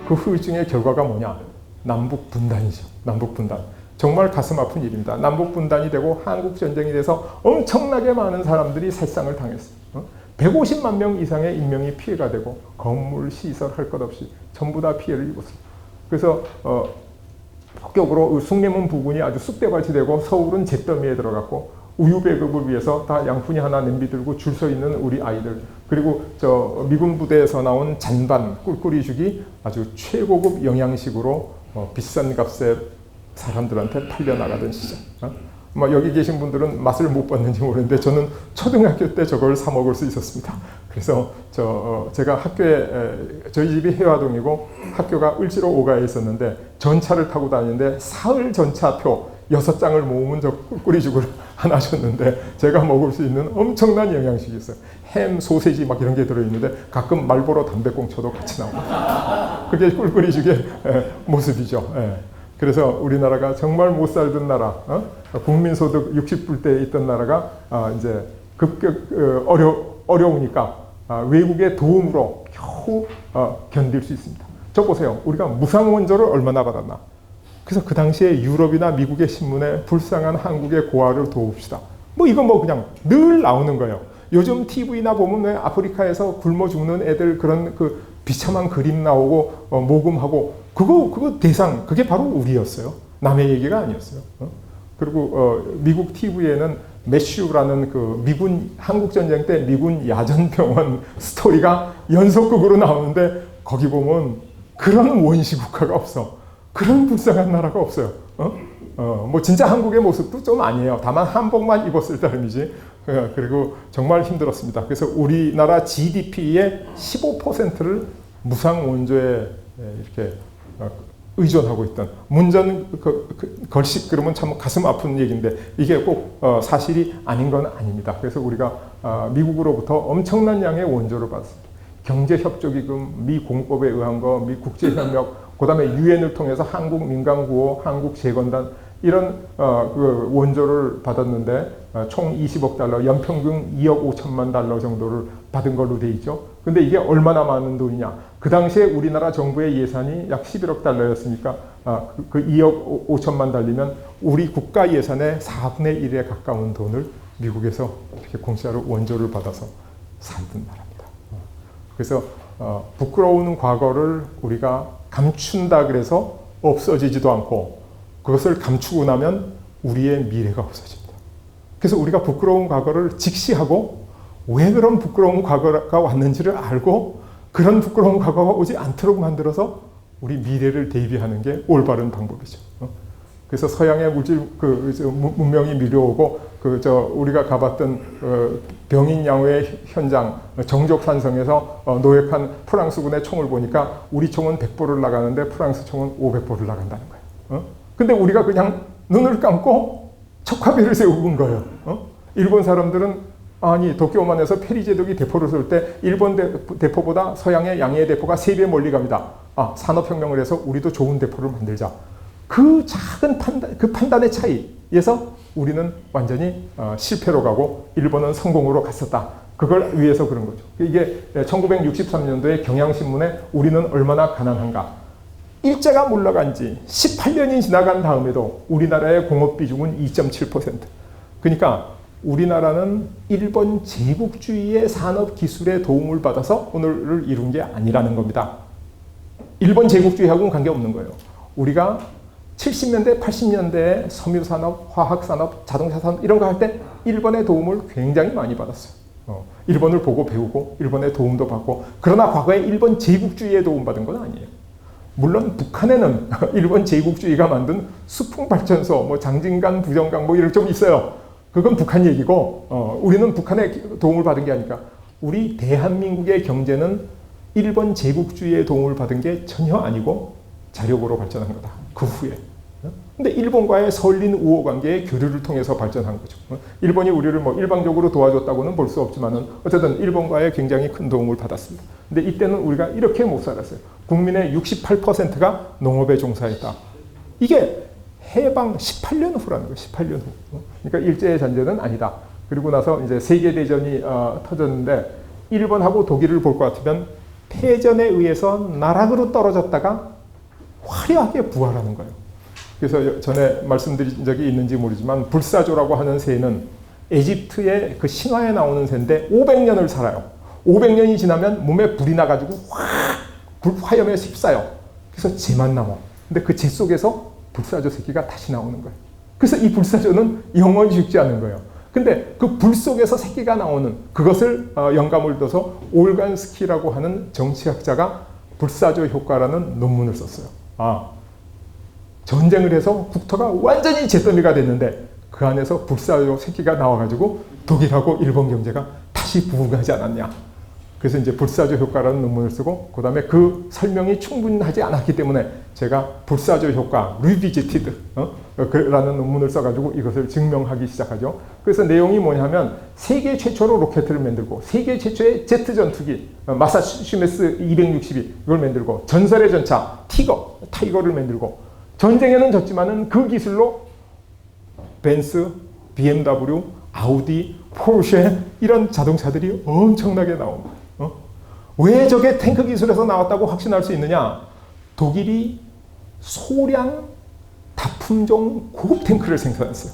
그 후유증의 결과가 뭐냐? 남북 분단이죠. 남북 분단. 정말 가슴 아픈 일입니다. 남북 분단이 되고 한국 전쟁이 돼서 엄청나게 많은 사람들이 살상을 당했어요. 150만 명 이상의 인명이 피해가 되고 건물, 시설 할 것 없이 전부 다 피해를 입었습니다. 그래서 본격적으로 숭례문 부근이 아주 쑥대밭이 되고 서울은 잿더미에 들어갔고 우유 배급을 위해서 다 양푼이 하나 냄비 들고 줄 서 있는 우리 아이들, 그리고 저 미군 부대에서 나온 잔반, 꿀꿀이죽이 아주 최고급 영양식으로 비싼 값에 사람들한테 팔려나가던 시절. 여기 계신 분들은 맛을 못 봤는지 모르는데 저는 초등학교 때 저걸 사 먹을 수 있었습니다. 그래서 제가 학교에, 저희 집이 해화동이고 학교가 을지로 5가에 있었는데 전차를 타고 다니는데 사흘 전차표 6장을 모으면 저 꿀꿀이죽을 하나 줬는데 제가 먹을 수 있는 엄청난 영양식이 있어요. 햄, 소세지 막 이런 게 들어있는데 가끔 말보로 담배꽁초도 같이 나옵니다. 그게 꿀꿀이죽의 모습이죠. 그래서 우리나라가 정말 못 살던 나라, 국민소득 60불대에 있던 나라가 이제 급격 어려우니까 외국의 도움으로 겨우 견딜 수 있습니다. 저 보세요. 우리가 무상원조를 얼마나 받았나. 그래서 그 당시에 유럽이나 미국의 신문에 불쌍한 한국의 고아를 도웁시다. 이거 그냥 늘 나오는 거예요. 요즘 TV나 보면 왜 아프리카에서 굶어 죽는 애들 그런 그 비참한 그림 나오고 모금하고 그거 대상, 그게 바로 우리였어요. 남의 얘기가 아니었어요. 그리고 미국 TV에는 매슈라는 그 미군 한국전쟁 때 미군 야전병원 스토리가 연속극으로 나오는데 거기 보면 그런 원시 국가가 없어. 그런 불쌍한 나라가 없어요. 진짜 한국의 모습도 좀 아니에요. 다만 한복만 입었을 따름이지. 그리고 정말 힘들었습니다. 그래서 우리나라 GDP의 15%를 무상 원조에 이렇게 의존하고 있던 문전 걸식 그러면 참 가슴 아픈 얘기인데 이게 꼭 사실이 아닌 건 아닙니다. 그래서 우리가 미국으로부터 엄청난 양의 원조를 받았습니다. 경제협조기금, 미 공법에 의한 거, 미 국제협력, 그 다음에 유엔을 통해서 한국 민간구호, 한국 재건단 이런 그 원조를 받았는데 총 20억 달러, 연평균 2억 5천만 달러 정도를 받은 걸로 돼 있죠. 근데 이게 얼마나 많은 돈이냐. 그 당시에 우리나라 정부의 예산이 약 11억 달러였으니까 그 2억 5천만 달리면 우리 국가 예산의 4분의 1에 가까운 돈을 미국에서 이렇게 공짜로 원조를 받아서 살던 나라입니다. 그래서 부끄러운 과거를 우리가 감춘다 그래서 없어지지도 않고 그것을 감추고 나면 우리의 미래가 없어집니다. 그래서 우리가 부끄러운 과거를 직시하고 왜 그런 부끄러운 과거가 왔는지를 알고 그런 부끄러운 과거가 오지 않도록 만들어서 우리 미래를 대비하는 게 올바른 방법이죠. 그래서 서양의 물질 문명이 밀려오고 우리가 가봤던 병인 양호의 현장 정족산성에서 노획한 프랑스군의 총을 보니까 우리 총은 100보를 나가는데 프랑스 총은 500보를 나간다는 거예요. 근데 우리가 그냥 눈을 감고 척화비를 세우는 거예요. 일본 사람들은 아니 도쿄만에서 페리제독이 대포를 쏠 때 일본 대포보다 서양의 양해의 대포가 3배 멀리 갑니다. 산업혁명을 해서 우리도 좋은 대포를 만들자. 그 작은 판단의 차이에서 우리는 완전히 실패로 가고 일본은 성공으로 갔었다. 그걸 위해서 그런 거죠. 이게 1963년도에 경향신문에 우리는 얼마나 가난한가. 일제가 물러간 지 18년이 지나간 다음에도 우리나라의 공업 비중은 2.7%. 그러니까 우리나라는 일본 제국주의의 산업 기술의 도움을 받아서 오늘을 이룬 게 아니라는 겁니다. 일본 제국주의하고는 관계없는 거예요. 우리가 70년대, 80년대에 섬유산업, 화학산업, 자동차산업 이런 거 할 때 일본의 도움을 굉장히 많이 받았어요. 일본을 보고 배우고 일본의 도움도 받고 그러나 과거에 일본 제국주의의 도움받은 건 아니에요. 물론 북한에는 일본 제국주의가 만든 수풍발전소, 장진강, 부정강 이런 좀 있어요. 그건 북한 얘기고 우리는 북한의 도움을 받은 게 아니까 우리 대한민국의 경제는 일본 제국주의의 도움을 받은 게 전혀 아니고 자력으로 발전한 거다. 그 후에. 근데 일본과의 설린 우호 관계의 교류를 통해서 발전한 거죠. 일본이 우리를 일방적으로 도와줬다고는 볼 수 없지만은 어쨌든 일본과의 굉장히 큰 도움을 받았습니다. 근데 이때는 우리가 이렇게 못 살았어요. 국민의 68%가 농업에 종사했다. 이게 해방 18년 후라는 거예요. 18년 후. 그러니까 일제의 전쟁은 아니다. 그리고 나서 이제 세계대전이 터졌는데 일본하고 독일을 볼 것 같으면 패전에 의해서 나락으로 떨어졌다가 화려하게 부활하는 거예요. 그래서 전에 말씀드린 적이 있는지 모르지만 불사조라고 하는 새는 에집트의 그 신화에 나오는 새인데 500년을 살아요. 500년이 지나면 몸에 불이 나가지고 화염에 휩싸여. 그래서 재만 남아. 근데 그 재 속에서 불사조 새끼가 다시 나오는 거예요. 그래서 이 불사조는 영원히 죽지 않는 거예요. 근데 그 불 속에서 새끼가 나오는 그것을 영감을 둬서 올간스키라고 하는 정치학자가 불사조 효과라는 논문을 썼어요. 전쟁을 해서 국토가 완전히 잿더미가 됐는데 그 안에서 불사조 새끼가 나와가지고 독일하고 일본 경제가 다시 부흥하지 않았냐. 그래서 이제 불사조 효과라는 논문을 쓰고 그 다음에 그 설명이 충분하지 않았기 때문에 제가 불사조 효과 리비지티드 라는 논문을 써가지고 이것을 증명하기 시작하죠. 그래서 내용이 뭐냐면 세계 최초로 로켓을 만들고 세계 최초의 제트 전투기 마사추세츠 262 이걸 만들고 전설의 전차 타이거를 만들고 전쟁에는 졌지만은 그 기술로 벤츠, BMW, 아우디, 포르쉐 이런 자동차들이 엄청나게 나옵니다. 왜 저게 탱크 기술에서 나왔다고 확신할 수 있느냐? 독일이 소량 다품종 고급 탱크를 생산했어요.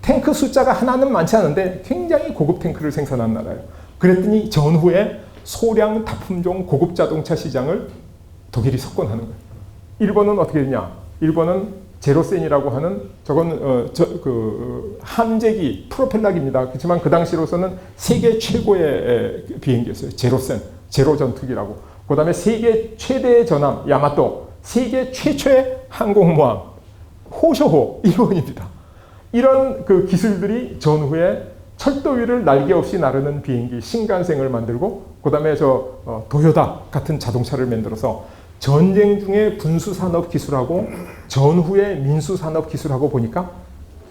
탱크 숫자가 하나는 많지 않은데 굉장히 고급 탱크를 생산한 나라예요. 그랬더니 전후에 소량 다품종 고급 자동차 시장을 독일이 석권하는 거예요. 일본은 어떻게 되냐? 일본은 제로센이라고 하는 저건 함재기 프로펠러기입니다. 그렇지만 그 당시로서는 세계 최고의 비행기였어요. 제로 전투기라고. 그 다음에 세계 최대의 전함 야마토, 세계 최초의 항공모함 호쇼호 일본입니다. 이런 그 기술들이 전후에 철도 위를 날개 없이 나르는 비행기 신간생을 만들고 그 다음에 도요타 같은 자동차를 만들어서 전쟁 중에 군수산업 기술하고 전후의 민수산업 기술하고 보니까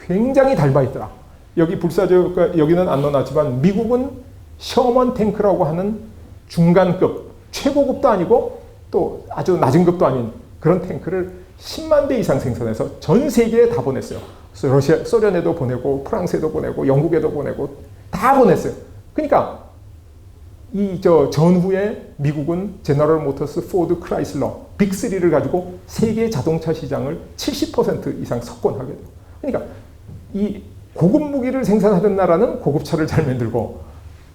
굉장히 닮아 있더라. 여기 불사조, 여기는 안 넣어놨지만 미국은 셔먼 탱크라고 하는 중간급, 최고급도 아니고 또 아주 낮은 급도 아닌 그런 탱크를 10만 대 이상 생산해서 전 세계에 다 보냈어요. 소련에도 보내고 프랑스에도 보내고 영국에도 보내고 다 보냈어요. 그러니까 전후에 미국은 제너럴 모터스, 포드, 크라이슬러, 빅3를 가지고 세계 자동차 시장을 70% 이상 석권하게 돼요. 그러니까 이 고급 무기를 생산하던 나라는 고급차를 잘 만들고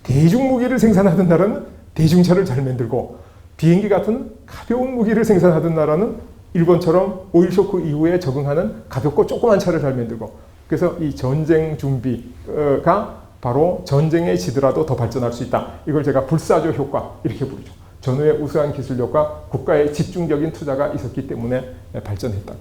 대중 무기를 생산하던 나라는 대중차를 잘 만들고 비행기 같은 가벼운 무기를 생산하던 나라는 일본처럼 오일 쇼크 이후에 적응하는 가볍고 조그만 차를 잘 만들고 그래서 이 전쟁 준비가 바로 전쟁에 지더라도 더 발전할 수 있다. 이걸 제가 불사조 효과 이렇게 부르죠. 전후의 우수한 기술 효과, 국가의 집중적인 투자가 있었기 때문에 발전했다.